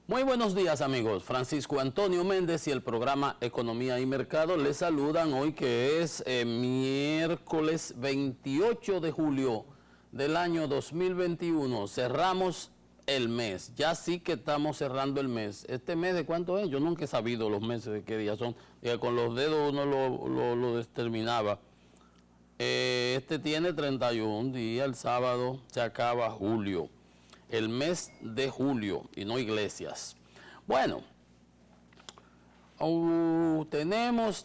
Muy buenos días, amigos. Francisco Antonio Méndez y el programa Economía y Mercado les saludan hoy, que es miércoles 28 de julio del año 2021. Cerramos el mes. Ya sí que estamos cerrando el mes. ¿Este mes de cuánto es? Yo nunca he sabido los meses de qué día son. Con los dedos uno lo determinaba. Este tiene 31 días. El sábado se acaba julio. El mes de julio, y no Iglesias. Bueno, tenemos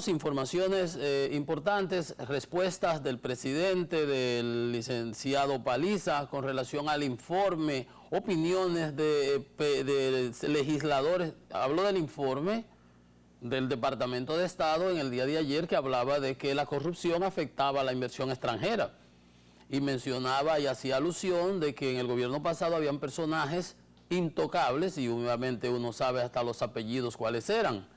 informaciones importantes, respuestas del presidente, del licenciado Paliza con relación al informe, opiniones de legisladores. Habló del informe del Departamento de Estado en el día de ayer, que hablaba de que la corrupción afectaba a la inversión extranjera. Y mencionaba y hacía alusión de que en el gobierno pasado habían personajes intocables, y obviamente uno sabe hasta los apellidos cuáles eran.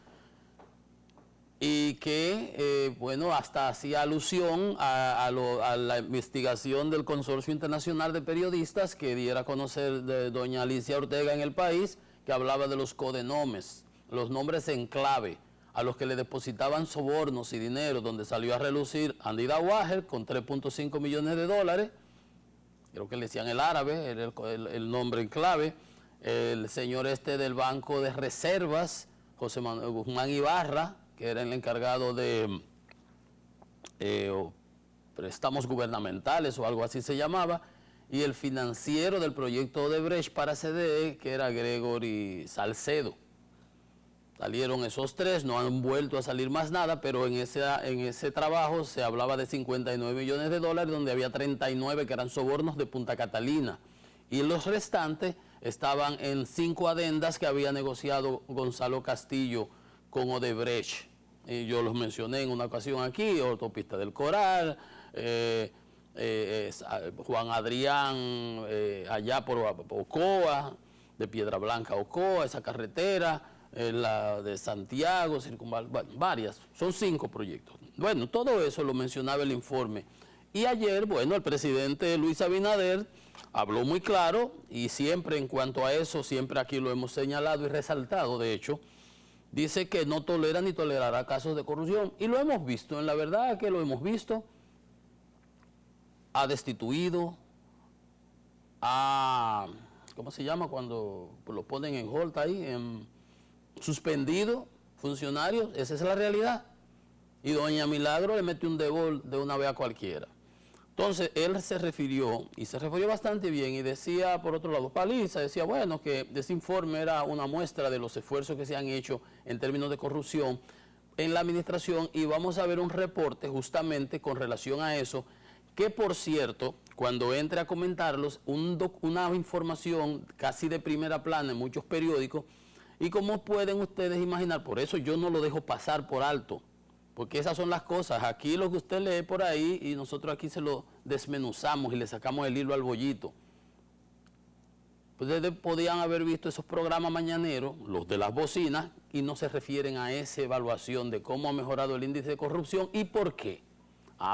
Y que, bueno, hasta hacía alusión a la investigación del Consorcio Internacional de Periodistas que diera a conocer de doña Alicia Ortega en El País, que hablaba de los codenomes, los nombres en clave, a los que le depositaban sobornos y dinero, donde salió a relucir Andy Dawager con 3.5 millones de dólares, creo que le decían el árabe, era el nombre en clave, el señor del Banco de Reservas, José Manuel Guzmán Ibarra, que era el encargado de préstamos gubernamentales o algo así se llamaba, y el financiero del proyecto Odebrecht para CDE, que era Gregory Salcedo. Salieron esos tres, no han vuelto a salir más nada, pero en ese trabajo se hablaba de 59 millones de dólares, donde había 39 que eran sobornos de Punta Catalina. Y los restantes estaban en 5 adendas que había negociado Gonzalo Castillo con Odebrecht. Y yo los mencioné en una ocasión aquí: Autopista del Coral, Juan Adrián, allá por Ocoa, de Piedra Blanca a Ocoa, esa carretera, la de Santiago, varias, son 5 proyectos. Bueno, todo eso lo mencionaba el informe. Y ayer, bueno, el presidente Luis Abinader habló muy claro, y siempre en cuanto a eso, siempre aquí lo hemos señalado y resaltado, de hecho, dice que no tolera ni tolerará casos de corrupción. Y lo hemos visto, en la verdad que lo hemos visto. Ha destituido, ¿cómo se llama cuando lo ponen en hold ahí? Suspendido funcionarios, esa es la realidad. Y doña Milagro le mete un debol de una vez a cualquiera. Entonces, él se refirió, y se refirió bastante bien, y decía, por otro lado, Paliza decía, bueno, que ese informe era una muestra de los esfuerzos que se han hecho en términos de corrupción en la administración, y vamos a ver un reporte justamente con relación a eso, que por cierto, cuando entre a comentarlos, una información casi de primera plana en muchos periódicos. Y como pueden ustedes imaginar, por eso yo no lo dejo pasar por alto, porque esas son las cosas. Aquí lo que usted lee por ahí, y nosotros aquí se lo desmenuzamos y le sacamos el hilo al bollito. Ustedes podían haber visto esos programas mañaneros, los de las bocinas, y no se refieren a esa evaluación de cómo ha mejorado el índice de corrupción y por qué.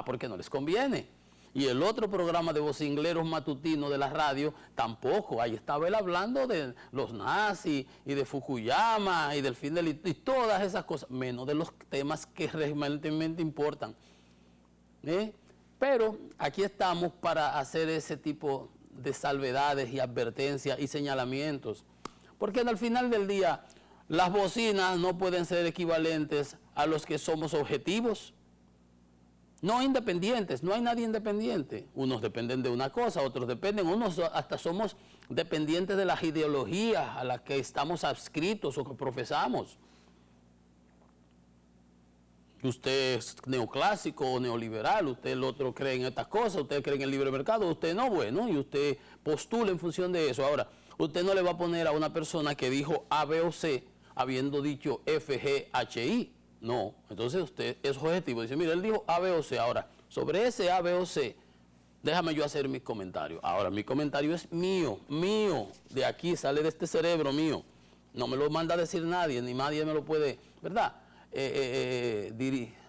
Porque no les conviene. Y el otro programa de vocingleros matutinos de la radio, tampoco. Ahí estaba él hablando de los nazis y de Fukuyama y del fin del... y todas esas cosas, menos de los temas que realmente importan. Pero aquí estamos para hacer ese tipo de salvedades y advertencias y señalamientos. Porque al final del día, las bocinas no pueden ser equivalentes a los que somos objetivos. No independientes, no hay nadie independiente. Unos dependen de una cosa, otros dependen, unos hasta somos dependientes de las ideologías a las que estamos adscritos o que profesamos. Usted es neoclásico o neoliberal, usted el otro cree en estas cosas, usted cree en el libre mercado, usted no, bueno, y usted postula en función de eso. Ahora, usted no le va a poner a una persona que dijo A, B o C, habiendo dicho F, G, H, I. No, entonces usted es objetivo, dice, mire, él dijo A, B o C. Ahora, sobre ese A, B o C, déjame yo hacer mis comentarios. Ahora, mi comentario es mío, de aquí, sale de este cerebro mío. No me lo manda a decir nadie, ni nadie me lo puede, ¿verdad?,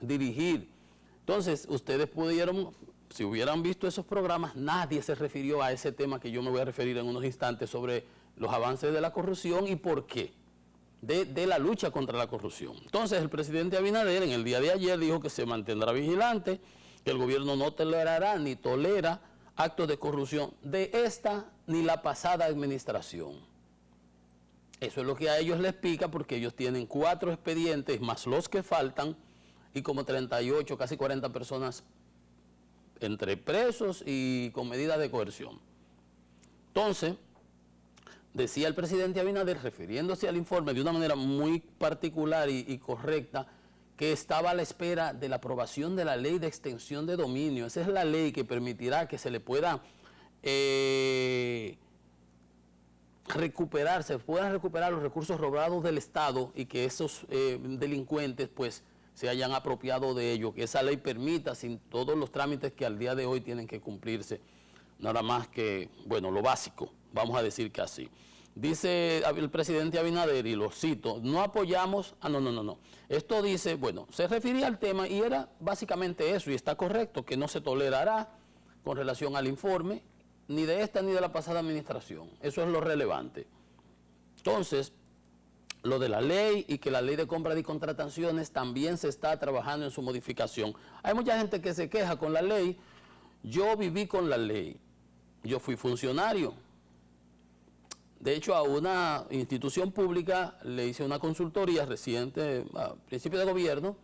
dirigir. Entonces, ustedes pudieron, si hubieran visto esos programas, nadie se refirió a ese tema que yo me voy a referir en unos instantes sobre los avances de la corrupción y por qué, de la lucha contra la corrupción. Entonces, el presidente Abinader en el día de ayer dijo que se mantendrá vigilante, que el gobierno no tolerará ni tolera actos de corrupción de esta ni la pasada administración. Eso es lo que a ellos les pica porque ellos tienen 4 expedientes más los que faltan y como 38, casi 40 personas entre presos y con medidas de coerción. Entonces, decía el presidente Abinader, refiriéndose al informe de una manera muy particular y correcta, que estaba a la espera de la aprobación de la ley de extensión de dominio. Esa es la ley que permitirá que se le pueda se puedan recuperar los recursos robados del Estado y que esos delincuentes pues se hayan apropiado de ello, que esa ley permita, sin todos los trámites que al día de hoy tienen que cumplirse, nada más que, bueno, lo básico, vamos a decir que así. Dice el presidente Abinader, y lo cito, no apoyamos, no. Esto dice, bueno, se refería al tema y era básicamente eso, y está correcto, que no se tolerará con relación al informe, ni de esta ni de la pasada administración. Eso es lo relevante. Entonces, lo de la ley y que la ley de compras y contrataciones también se está trabajando en su modificación. Hay mucha gente que se queja con la ley. Yo viví con la ley. Yo fui funcionario. De hecho, a una institución pública le hice una consultoría reciente, a principio de gobierno,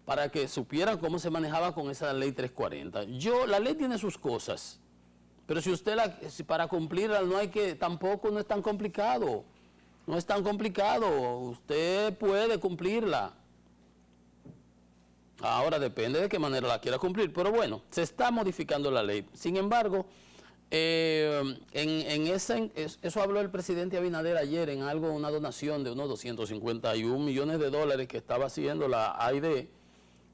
para que supieran cómo se manejaba con esa ley 340. La ley tiene sus cosas, pero si para cumplirla tampoco no es tan complicado. No es tan complicado, usted puede cumplirla. Ahora depende de qué manera la quiera cumplir, pero bueno, se está modificando la ley. Sin embargo, eso habló el presidente Abinader ayer en una donación de unos 251 millones de dólares que estaba haciendo la AID,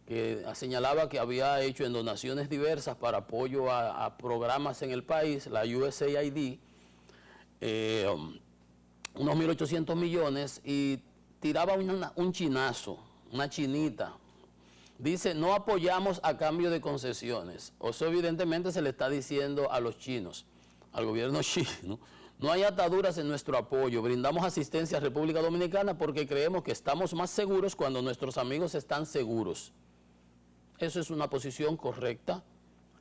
que señalaba que había hecho en donaciones diversas para apoyo a programas en el país, la USAID, unos 1.800 millones, y tiraba un chinazo, una chinita. Dice, no apoyamos a cambio de concesiones. Eso evidentemente se le está diciendo a los chinos, al gobierno chino. No hay ataduras en nuestro apoyo. Brindamos asistencia a República Dominicana porque creemos que estamos más seguros cuando nuestros amigos están seguros. Eso es una posición correcta.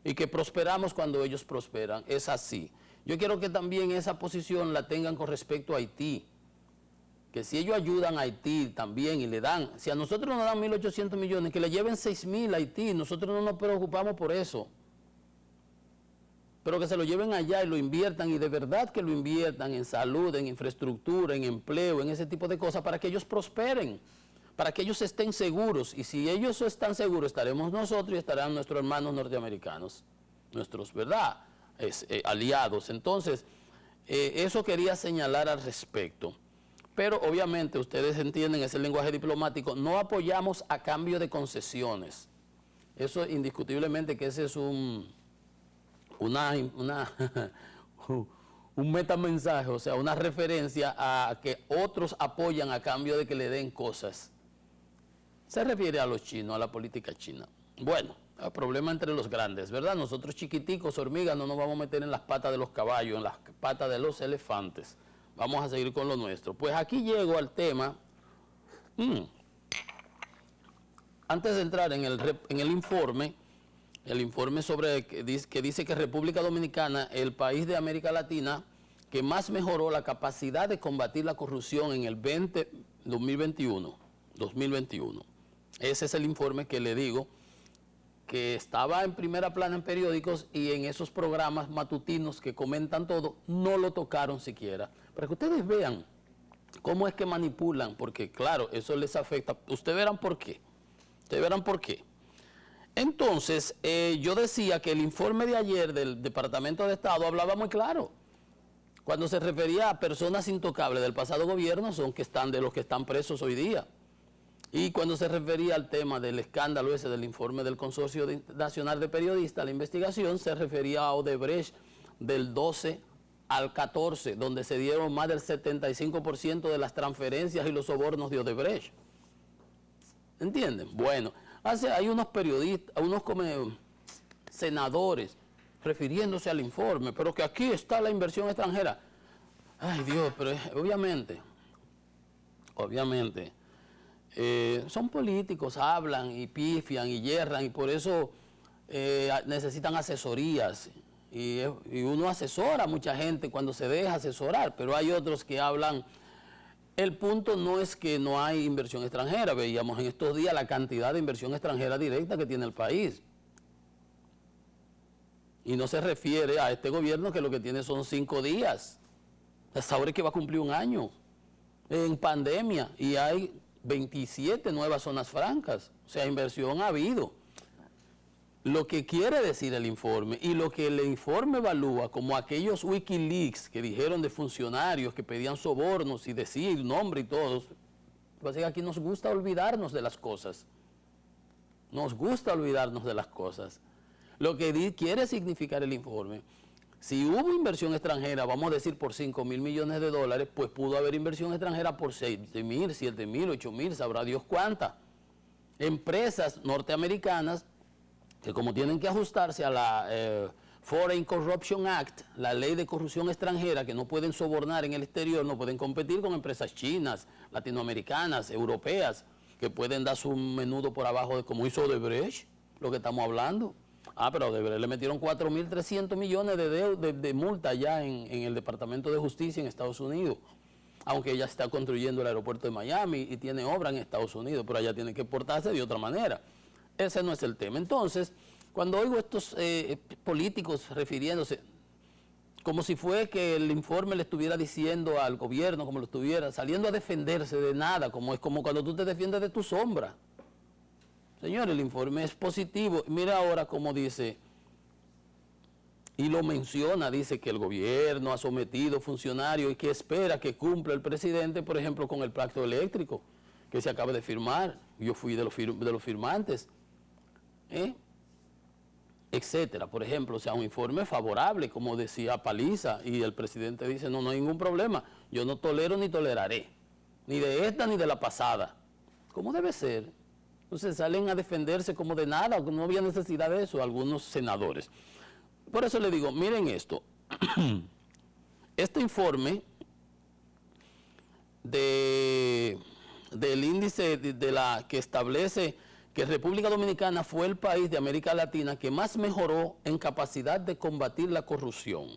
Y que prosperamos cuando ellos prosperan. Es así. Yo quiero que también esa posición la tengan con respecto a Haití. Que si ellos ayudan a Haití también y le dan, si a nosotros nos dan 1.800 millones, que le lleven 6.000 a Haití, nosotros no nos preocupamos por eso. Pero que se lo lleven allá y lo inviertan, y de verdad que lo inviertan en salud, en infraestructura, en empleo, en ese tipo de cosas, para que ellos prosperen, para que ellos estén seguros. Y si ellos están seguros, estaremos nosotros y estarán nuestros hermanos norteamericanos, nuestros, ¿verdad?, aliados. Entonces, eso quería señalar al respecto. Pero obviamente ustedes entienden ese lenguaje diplomático, no apoyamos a cambio de concesiones. Eso indiscutiblemente que ese es un metamensaje, o sea, una referencia a que otros apoyan a cambio de que le den cosas. Se refiere a los chinos, a la política china. Bueno, el problema entre los grandes, ¿verdad? Nosotros chiquiticos, hormigas, no nos vamos a meter en las patas de los caballos, en las patas de los elefantes. Vamos a seguir con lo nuestro. Pues aquí llego al tema. Antes de entrar en el informe sobre que dice que República Dominicana, el país de América Latina que más mejoró la capacidad de combatir la corrupción en el 2021. Ese es el informe que le digo, que estaba en primera plana en periódicos y en esos programas matutinos que comentan todo, no lo tocaron siquiera. Para que ustedes vean cómo es que manipulan, porque claro, eso les afecta. Ustedes verán por qué. Entonces, yo decía que el informe de ayer del Departamento de Estado hablaba muy claro. Cuando se refería a personas intocables del pasado gobierno, son de los que están presos hoy día. Y cuando se refería al tema del escándalo ese del informe del Consorcio Nacional de Periodistas, la investigación se refería a Odebrecht del 12 al 14, donde se dieron más del 75% de las transferencias y los sobornos de Odebrecht. ¿Entienden? Bueno, hay unos periodistas, unos senadores refiriéndose al informe, pero que aquí está la inversión extranjera. Ay Dios, pero obviamente, son políticos, hablan y pifian y yerran y por eso necesitan asesorías y uno asesora a mucha gente cuando se deja asesorar, pero hay otros que hablan. El punto no es que no hay inversión extranjera, veíamos en estos días la cantidad de inversión extranjera directa que tiene el país. Y no se refiere a este gobierno que lo que tiene son 5 días. Hasta ahora es que va a cumplir un año en pandemia y hay 27 nuevas zonas francas. O sea, inversión ha habido. Lo que quiere decir el informe y lo que el informe evalúa, como aquellos Wikileaks que dijeron de funcionarios que pedían sobornos y decir nombre y todos, pues aquí nos gusta olvidarnos de las cosas. Nos gusta olvidarnos de las cosas. Lo que quiere significar el informe, si hubo inversión extranjera, vamos a decir por 5.000 millones de dólares, pues pudo haber inversión extranjera por 6.000, 7.000, 8.000, sabrá Dios cuánta. Empresas norteamericanas que como tienen que ajustarse a la Foreign Corruption Act, la ley de corrupción extranjera, que no pueden sobornar en el exterior, no pueden competir con empresas chinas, latinoamericanas, europeas, que pueden dar su menudo por abajo de como hizo Odebrecht, lo que estamos hablando. Pero a Odebrecht le metieron 4.300 millones de multa ya en el Departamento de Justicia en Estados Unidos, aunque ella está construyendo el aeropuerto de Miami y tiene obra en Estados Unidos, pero allá tiene que portarse de otra manera. Ese no es el tema. Entonces, cuando oigo estos políticos refiriéndose, como si fue que el informe le estuviera diciendo al gobierno, como lo estuviera, saliendo a defenderse de nada, como es como cuando tú te defiendes de tu sombra. Señor, el informe es positivo. Mira ahora cómo dice, y lo menciona, dice que el gobierno ha sometido funcionarios y que espera que cumpla el presidente, por ejemplo, con el pacto eléctrico que se acaba de firmar. Yo fui de los firmantes. Etcétera, por ejemplo, o sea, un informe favorable, como decía Paliza, y el presidente dice, no hay ningún problema, yo no tolero ni toleraré, ni de esta ni de la pasada, como debe ser. Entonces salen a defenderse como de nada, no había necesidad de eso, algunos senadores. Por eso le digo, miren esto, este informe del índice que establece que República Dominicana fue el país de América Latina que más mejoró en capacidad de combatir la corrupción.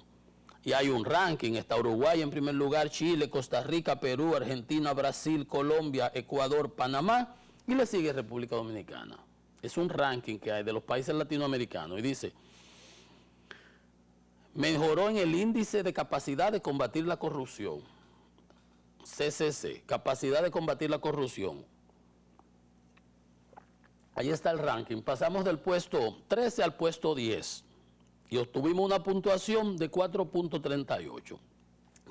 Y hay un ranking, está Uruguay en primer lugar, Chile, Costa Rica, Perú, Argentina, Brasil, Colombia, Ecuador, Panamá, y le sigue República Dominicana. Es un ranking que hay de los países latinoamericanos y dice, mejoró en el índice de capacidad de combatir la corrupción, CCC, capacidad de combatir la corrupción. Ahí está el ranking. Pasamos del puesto 13 al puesto 10 y obtuvimos una puntuación de 4.38.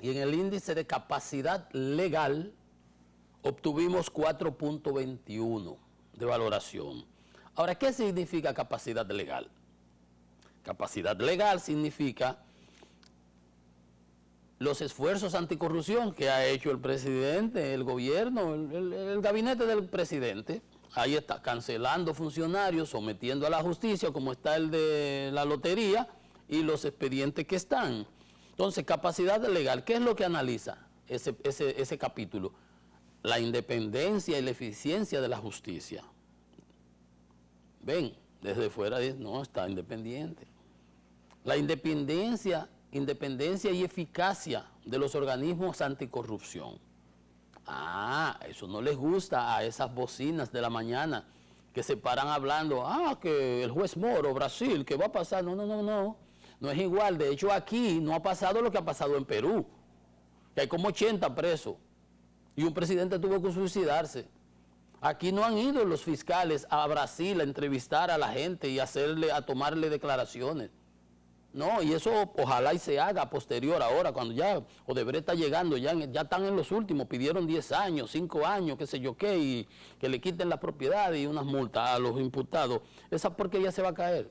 Y en el índice de capacidad legal obtuvimos 4.21 de valoración. Ahora, ¿qué significa capacidad legal? Capacidad legal significa los esfuerzos anticorrupción que ha hecho el presidente, el gobierno, el gabinete del presidente. Ahí está, cancelando funcionarios, sometiendo a la justicia, como está el de la lotería, y los expedientes que están. Entonces, capacidad legal, ¿qué es lo que analiza ese capítulo? La independencia y la eficiencia de la justicia. Ven, desde fuera no está independiente. La independencia y eficacia de los organismos anticorrupción. Eso no les gusta a esas bocinas de la mañana que se paran hablando, que el juez Moro, Brasil, que va a pasar. No es igual. De hecho, aquí no ha pasado lo que ha pasado en Perú, que hay como 80 presos y un presidente tuvo que suicidarse. Aquí no han ido los fiscales a Brasil a entrevistar a la gente y a tomarle declaraciones. No, y eso ojalá y se haga posterior ahora, cuando ya Odebrecht está llegando, ya están en los últimos, pidieron 10 años, 5 años, qué sé yo qué, y que le quiten la propiedad y unas multas a los imputados. Esa porquería se va a caer.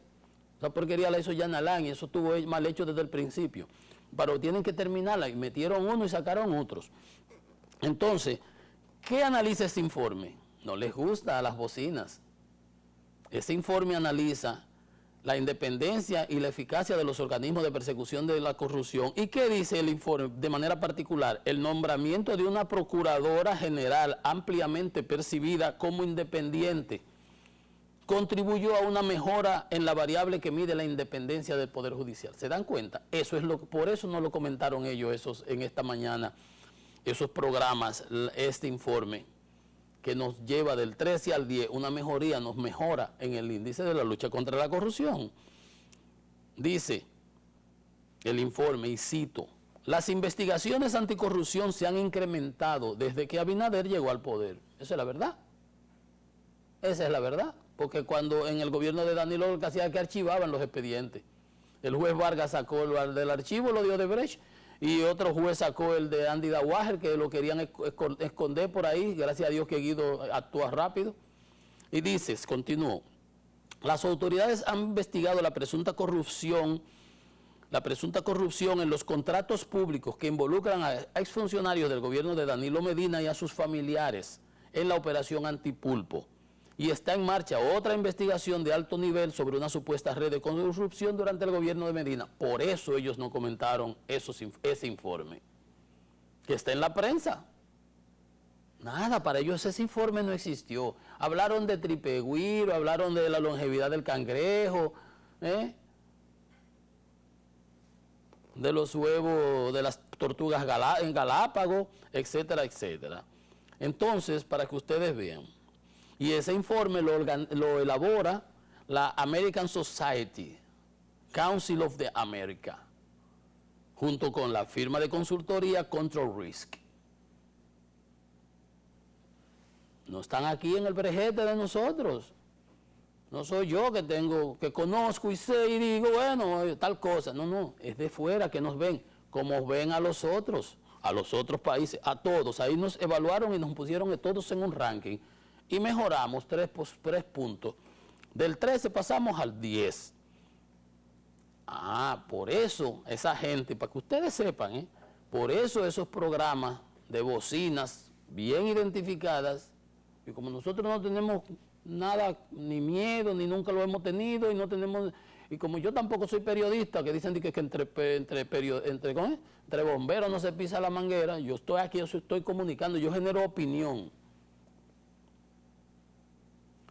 Esa porquería la hizo Jan Alain y eso estuvo mal hecho desde el principio. Pero tienen que terminarla y metieron uno y sacaron otros. Entonces, ¿qué analiza ese informe? No les gusta a las bocinas. Ese informe analiza la independencia y la eficacia de los organismos de persecución de la corrupción. ¿Y qué dice el informe? De manera particular, el nombramiento de una procuradora general ampliamente percibida como independiente contribuyó a una mejora en la variable que mide la independencia del Poder Judicial. ¿Se dan cuenta? Por eso no lo comentaron ellos en esta mañana, esos programas, este informe, que nos lleva del 13 al 10, una mejoría, nos mejora en el índice de la lucha contra la corrupción. Dice el informe, y cito, las investigaciones anticorrupción se han incrementado desde que Abinader llegó al poder. Esa es la verdad. Esa es la verdad. Porque cuando en el gobierno de Danilo lo que hacía es que archivaban los expedientes. El juez Vargas sacó el del archivo, lo dio Odebrecht, y otro juez sacó el de Andy Dawager, que lo querían esconder por ahí, gracias a Dios que Guido actúa rápido. Y dices, continuó, las autoridades han investigado la presunta corrupción en los contratos públicos que involucran a exfuncionarios del gobierno de Danilo Medina y a sus familiares en la operación Antipulpo. Y está en marcha otra investigación de alto nivel sobre una supuesta red de corrupción durante el gobierno de Medina. Por eso ellos no comentaron ese informe, que está en la prensa. Nada, para ellos ese informe no existió. Hablaron de tripegüiro, hablaron de la longevidad del cangrejo, de los huevos de las tortugas en Galápagos, etcétera, etcétera. Entonces, para que ustedes vean, y ese informe lo elabora la American Society, Council of the America, junto con la firma de consultoría Control Risk. No están aquí en el brejete de nosotros. No soy yo que conozco y sé y digo, bueno, tal cosa. No, es de fuera que nos ven, como ven a los otros países, a todos. Ahí nos evaluaron y nos pusieron todos en un ranking. Y mejoramos 3 puntos. Del 13 pasamos al 10. Por eso esa gente, para que ustedes sepan, por eso esos programas de bocinas bien identificadas, y como nosotros no tenemos nada, ni miedo, ni nunca lo hemos tenido, y como yo tampoco soy periodista, que dicen que entre bomberos no se pisa la manguera, yo estoy aquí, yo estoy comunicando, yo genero opinión.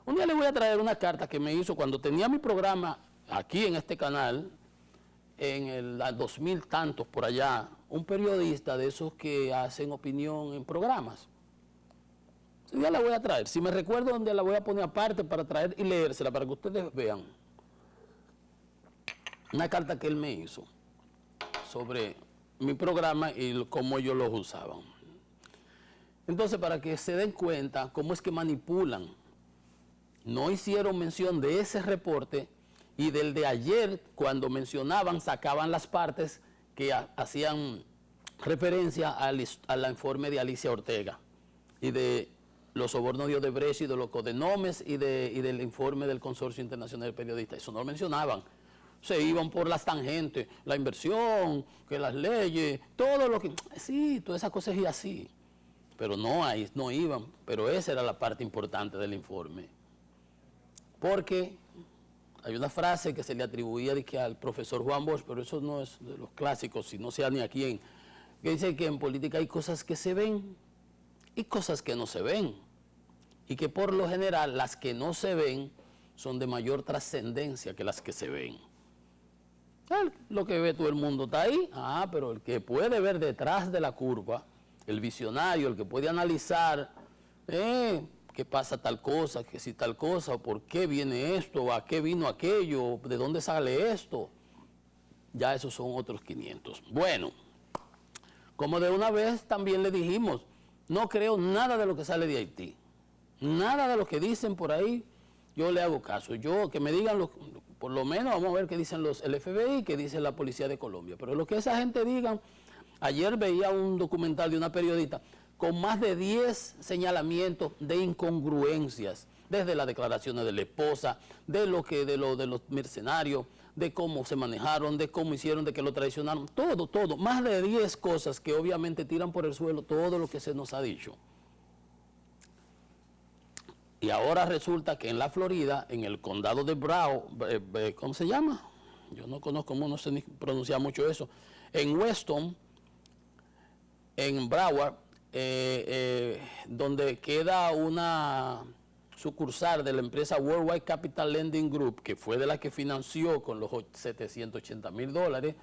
Un día les voy a traer una carta que me hizo cuando tenía mi programa aquí en este canal, en el 2000 tantos por allá, un periodista de esos que hacen opinión en programas. Un día la voy a traer. Si me recuerdo dónde la voy a poner aparte para traer y leérsela para que ustedes vean. Una carta que él me hizo sobre mi programa y cómo ellos los usaban. Entonces, para que se den cuenta cómo es que manipulan. No hicieron mención de ese reporte y del de ayer, cuando mencionaban, sacaban las partes que hacían referencia al informe de Alicia Ortega y de los sobornos de Odebrecht y de los codenomes y del informe del Consorcio Internacional de Periodistas. Eso no lo mencionaban. Se iban por las tangentes, la inversión, que las leyes, todo lo que... Sí, todas esas cosas y así. Pero no iban. Pero esa era la parte importante del informe. Porque hay una frase que se le atribuía al profesor Juan Bosch, pero eso no es de los clásicos, si no sea ni a quién, que dice que en política hay cosas que se ven y cosas que no se ven. Y que por lo general las que no se ven son de mayor trascendencia que las que se ven. Lo que ve todo el mundo está ahí, pero el que puede ver detrás de la curva, el visionario, el que puede analizar, qué pasa tal cosa, que si tal cosa, o por qué viene esto, o a qué vino aquello, de dónde sale esto, ya esos son otros 500. Bueno, como de una vez también le dijimos, no creo nada de lo que sale de Haití, nada de lo que dicen por ahí, yo le hago caso. Yo, que me digan Por lo menos vamos a ver qué dicen el FBI, qué dice la Policía de Colombia. Pero lo que esa gente digan, ayer veía un documental de una periodista con más de 10 señalamientos de incongruencias, desde las declaraciones de la esposa, de los mercenarios, de cómo se manejaron, de cómo hicieron, de que lo traicionaron, todo, más de 10 cosas que obviamente tiran por el suelo todo lo que se nos ha dicho. Y ahora resulta que en la Florida, en el condado de Broward, ¿cómo se llama? Yo no conozco, no sé ni pronunciar mucho eso. En Weston, en Broward, donde queda una sucursal de la empresa Worldwide Capital Lending Group, que fue de la que financió con los $780,000,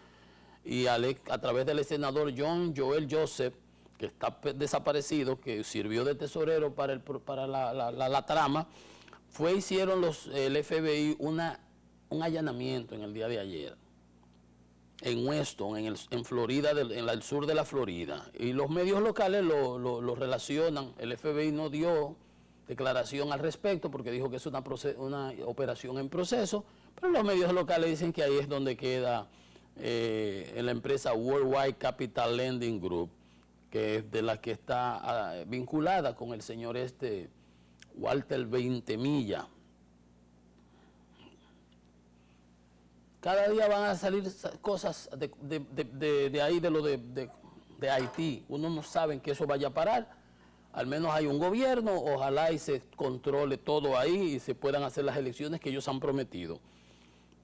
y a través del senador John Joel Joseph, que está desaparecido, que sirvió de tesorero para la trama, hicieron el FBI un allanamiento en el día de ayer, en Weston, en Florida, en el sur de la Florida. Y los medios locales lo relacionan. El FBI no dio declaración al respecto porque dijo que es una operación en proceso, pero los medios locales dicen que ahí es donde queda en la empresa Worldwide Capital Lending Group, que es de la que está vinculada con el señor Walter Ventimiglia. Cada día van a salir cosas de ahí, de Haití. Uno no sabe que eso vaya a parar. Al menos hay un gobierno, ojalá y se controle todo ahí y se puedan hacer las elecciones que ellos han prometido.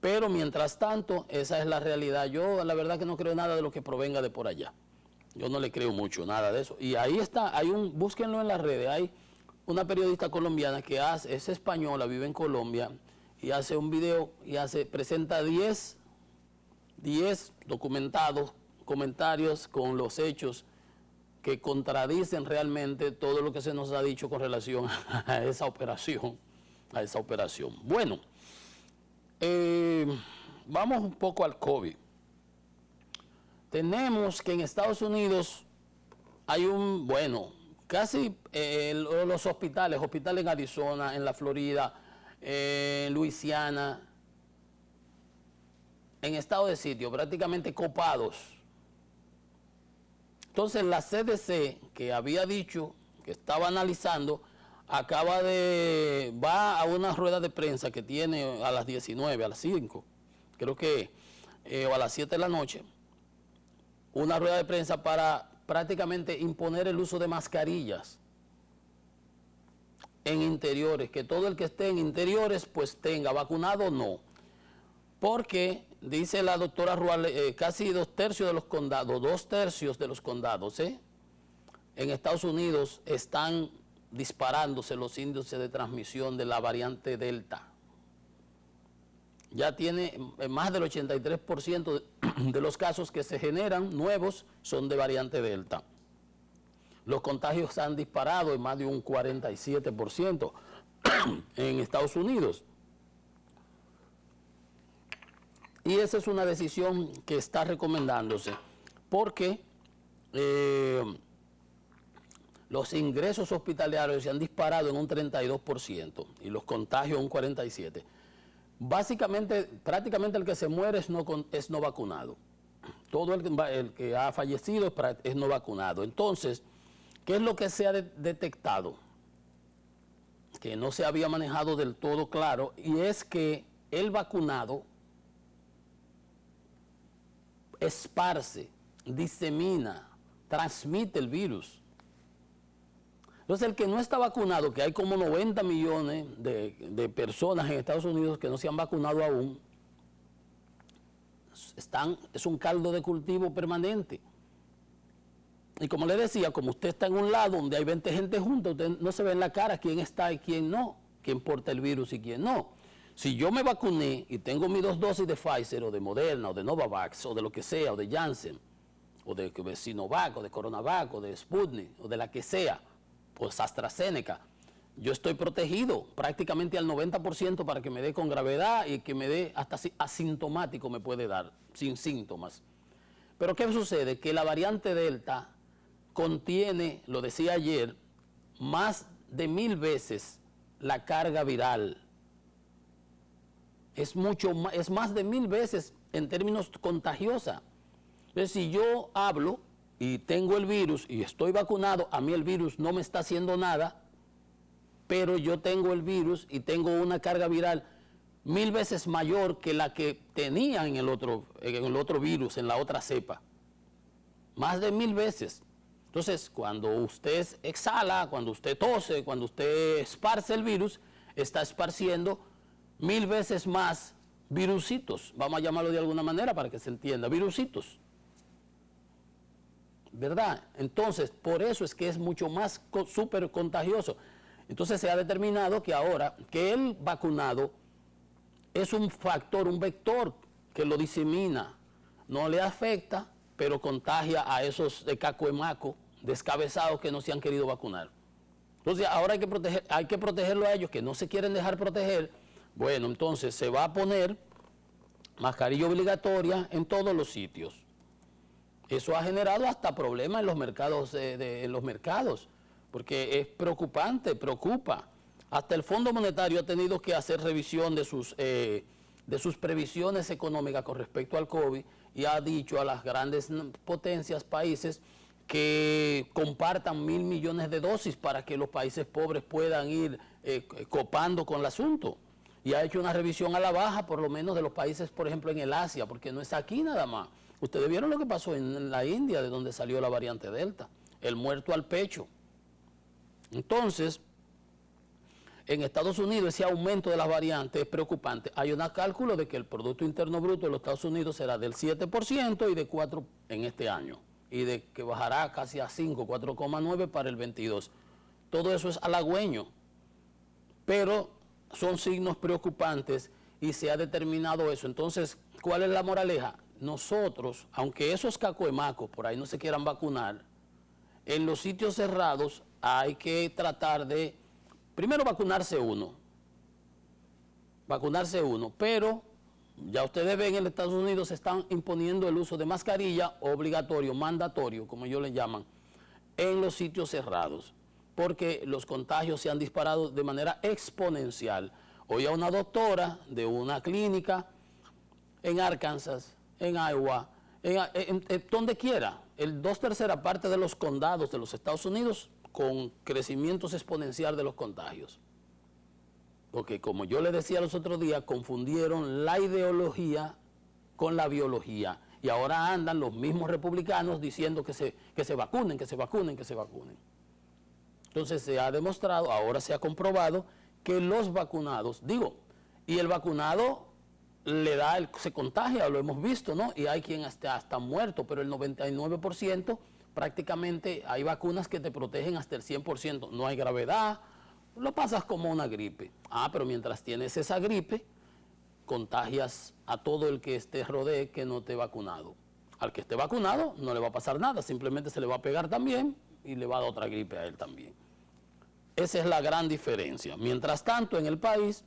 Pero mientras tanto, esa es la realidad. Yo la verdad que no creo nada de lo que provenga de por allá. Yo no le creo mucho, nada de eso. Y ahí está, búsquenlo en las redes, hay una periodista colombiana que es española, vive en Colombia, y hace un video y presenta 10 documentados comentarios con los hechos que contradicen realmente todo lo que se nos ha dicho con relación a esa operación. Bueno, vamos un poco al COVID. Tenemos que en Estados Unidos hay casi los hospitales en Arizona, en la Florida, en Luisiana, en estado de sitio, prácticamente copados. Entonces la CDC, que había dicho, que estaba analizando, va a una rueda de prensa que tiene a las 19, a las 5, creo que, o a las 7 de la noche, una rueda de prensa para prácticamente imponer el uso de mascarillas en interiores, que todo el que esté en interiores pues tenga, vacunado o no. Porque, dice la doctora Rual, casi 2/3 de los condados, 2/3 de los condados en Estados Unidos están disparándose los índices de transmisión de la variante Delta. Ya tiene más del 83% de los casos que se generan nuevos son de variante Delta. Los contagios se han disparado en más de un 47% en Estados Unidos. Y esa es una decisión que está recomendándose porque los ingresos hospitalarios se han disparado en un 32% y los contagios un 47%. Básicamente, prácticamente el que se muere es no vacunado. Todo el que ha fallecido es no vacunado. Entonces, ¿qué es lo que se ha detectado? Que no se había manejado del todo claro, y es que el vacunado esparce, disemina, transmite el virus. Entonces, el que no está vacunado, que hay como 90 millones de personas en Estados Unidos que no se han vacunado aún, es un caldo de cultivo permanente. Y como le decía, como usted está en un lado donde hay 20 gente junta, usted no se ve en la cara quién está y quién no, quién porta el virus y quién no. Si yo me vacuné y tengo mis 2 dosis de Pfizer o de Moderna o de Novavax o de lo que sea, o de Janssen, o de Sinovac o de Coronavac o de Sputnik o de la que sea, pues AstraZeneca, yo estoy protegido prácticamente al 90% para que me dé con gravedad y que me dé hasta asintomático me puede dar, sin síntomas. Pero ¿qué sucede? Que la variante Delta contiene, lo decía ayer, más de 1000 veces la carga viral. es más de 1000 veces en términos contagiosa. Entonces, si yo hablo y tengo el virus y estoy vacunado, a mí el virus no me está haciendo nada, pero yo tengo el virus y tengo una carga viral 1000 veces mayor que la que tenía en el otro virus, en la otra cepa. Más de 1000 veces. Entonces, cuando usted exhala, cuando usted tose, cuando usted esparce el virus, está esparciendo 1000 veces más virusitos. Vamos a llamarlo de alguna manera para que se entienda. Virusitos. ¿Verdad? Entonces, por eso es que es mucho más súper contagioso. Entonces, se ha determinado que ahora que el vacunado es un factor, un vector que lo disemina, no le afecta, pero contagia a esos de caco en maco, descabezados que no se han querido vacunar. Entonces, ahora hay que protegerlo a ellos que no se quieren dejar proteger. Bueno, entonces se va a poner mascarilla obligatoria en todos los sitios. Eso ha generado hasta problemas en los mercados, porque es preocupante, preocupa. Hasta el Fondo Monetario ha tenido que hacer revisión de sus previsiones económicas con respecto al COVID y ha dicho a las grandes potencias, países, que compartan 1000 millones de dosis para que los países pobres puedan ir copando con el asunto. Y ha hecho una revisión a la baja, por lo menos de los países, por ejemplo, en el Asia, porque no es aquí nada más. Ustedes vieron lo que pasó en la India, de donde salió la variante Delta, el muerto al pecho. Entonces, en Estados Unidos ese aumento de las variantes es preocupante. Hay un cálculo de que el Producto Interno Bruto de los Estados Unidos será del 7% y de 4% en este año, y de que bajará casi a 5, 4,9 para el 22. Todo eso es halagüeño, pero son signos preocupantes y se ha determinado eso. Entonces, ¿cuál es la moraleja? Nosotros, aunque esos cacoemacos por ahí no se quieran vacunar, en los sitios cerrados hay que tratar de, primero vacunarse uno, pero ya ustedes ven en Estados Unidos se están imponiendo el uso de mascarilla obligatorio, mandatorio, como ellos le llaman, en los sitios cerrados, porque los contagios se han disparado de manera exponencial. Hoy a una doctora de una clínica en Arkansas, en Iowa, en donde quiera, el 2/3 parte de los condados de los Estados Unidos con crecimientos exponenciales de los contagios. Porque como yo les decía los otros días, confundieron la ideología con la biología. Y ahora andan los mismos republicanos diciendo que se vacunen, que se vacunen, que se vacunen. Entonces se ha demostrado, ahora se ha comprobado que los vacunados, y el vacunado se contagia, lo hemos visto, ¿no? Y hay quien hasta muerto, pero el 99% prácticamente hay vacunas que te protegen hasta el 100%. No hay gravedad, lo pasas como una gripe. Pero mientras tienes esa gripe, contagias a todo el que rodee que no esté vacunado. Al que esté vacunado no le va a pasar nada, simplemente se le va a pegar también y le va a dar otra gripe a él también. Esa es la gran diferencia. Mientras tanto, en el país,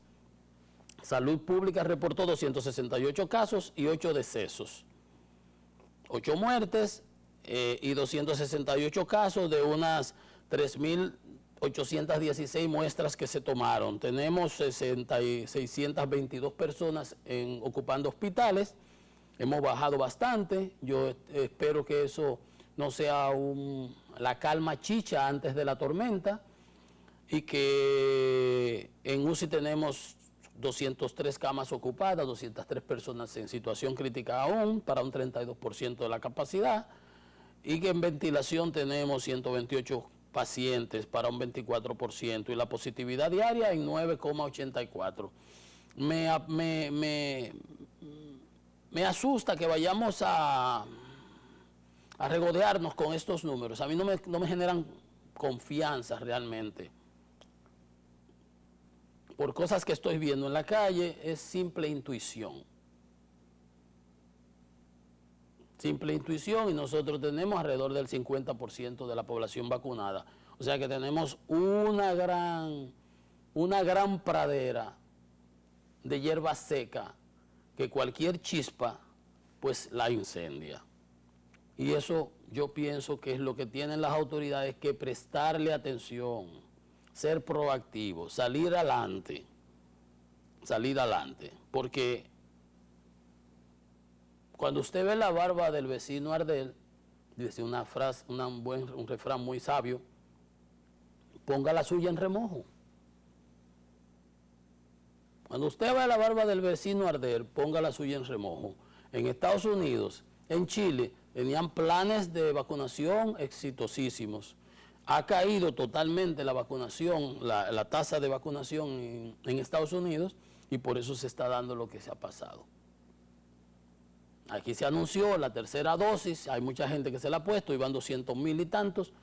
Salud Pública reportó 268 casos y 8 decesos. 8 muertes y 268 casos de unas 3.816 muestras que se tomaron. Tenemos 622 personas ocupando hospitales. Hemos bajado bastante. Yo espero que eso no sea la calma chicha antes de la tormenta, y que en UCI tenemos 203 camas ocupadas, 203 personas en situación crítica aún, para un 32% de la capacidad, y que en ventilación tenemos 128 pacientes para un 24%, y la positividad diaria en 9,84. Me asusta que vayamos a regodearnos con estos números. A mí no me generan confianza realmente. Por cosas que estoy viendo en la calle, es simple intuición. Simple intuición, y nosotros tenemos alrededor del 50% de la población vacunada. O sea que tenemos una gran pradera de hierba seca que cualquier chispa pues la incendia. Y eso yo pienso que es lo que tienen las autoridades que prestarle atención, ser proactivos, salir adelante, salir adelante, porque cuando usted ve la barba del vecino arder, dice una frase, un refrán muy sabio, ponga la suya en remojo. Cuando usted ve la barba del vecino arder, ponga la suya en remojo. En Estados Unidos, en Chile, tenían planes de vacunación exitosísimos. Ha caído totalmente la vacunación, la tasa de vacunación en Estados Unidos, y por eso se está dando lo que se ha pasado. Aquí se anunció la tercera dosis, hay mucha gente que se la ha puesto, iban 200,000 y tantos,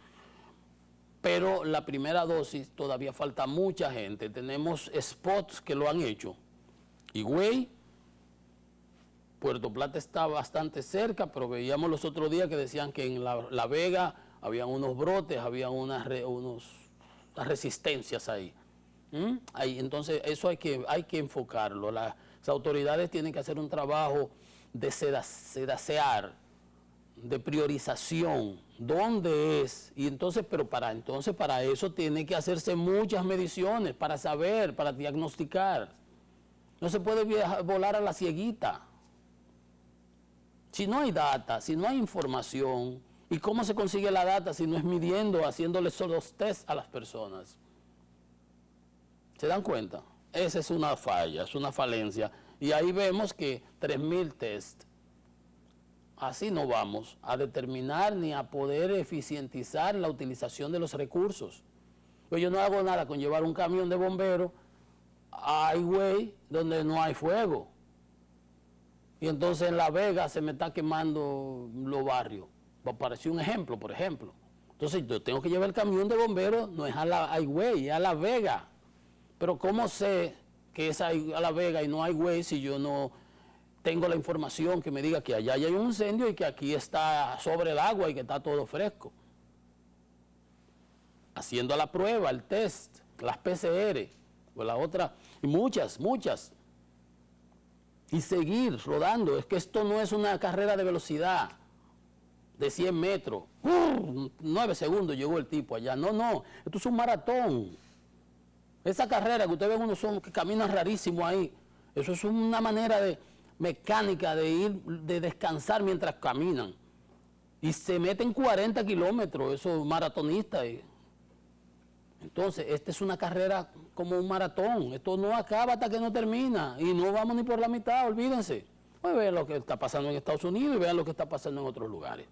pero la primera dosis todavía falta mucha gente. Tenemos spots que lo han hecho. Higüey, Puerto Plata está bastante cerca, pero veíamos los otros días que decían que en La Vega habían unos brotes, habían unas resistencias ahí. Entonces eso hay que enfocarlo. Las autoridades tienen que hacer un trabajo de sedacear, de priorización, dónde es, y entonces, pero para eso tiene que hacerse muchas mediciones para saber, para diagnosticar. No se puede volar a la cieguita. Si no hay data, si no hay información, ¿y cómo se consigue la data si no es midiendo, haciéndole los test a las personas? ¿Se dan cuenta? Esa es una falla, es una falencia. Y ahí vemos que 3,000 test. Así no vamos a determinar ni a poder eficientizar la utilización de los recursos. Pues yo no hago nada con llevar un camión de bomberos a Higüey donde no hay fuego. Y entonces en La Vega se me está quemando los barrios. Pareció un ejemplo, por ejemplo. Entonces yo tengo que llevar el camión de bomberos, no es a Higüey, es a La Vega. Pero ¿cómo sé que es a La Vega y no a Higüey si yo no tengo la información que me diga que allá hay un incendio y que aquí está sobre el agua y que está todo fresco? Haciendo la prueba, el test, las PCR, o la otra, y muchas. Y seguir rodando. Es que esto no es una carrera de velocidad de 100 metros. 9 segundos llegó el tipo allá. No, esto es un maratón. Esa carrera que ustedes ven, unos que caminan rarísimo ahí, eso es una manera mecánica de descansar mientras caminan. Y se meten 40 kilómetros esos maratonistas. Entonces, esta es una carrera como un maratón. Esto no acaba hasta que no termina. Y no vamos ni por la mitad, olvídense. Pues vean lo que está pasando en Estados Unidos y vean lo que está pasando en otros lugares.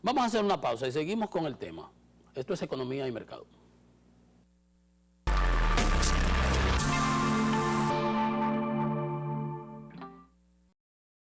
Vamos a hacer una pausa y seguimos con el tema. Esto es Economía y Mercado.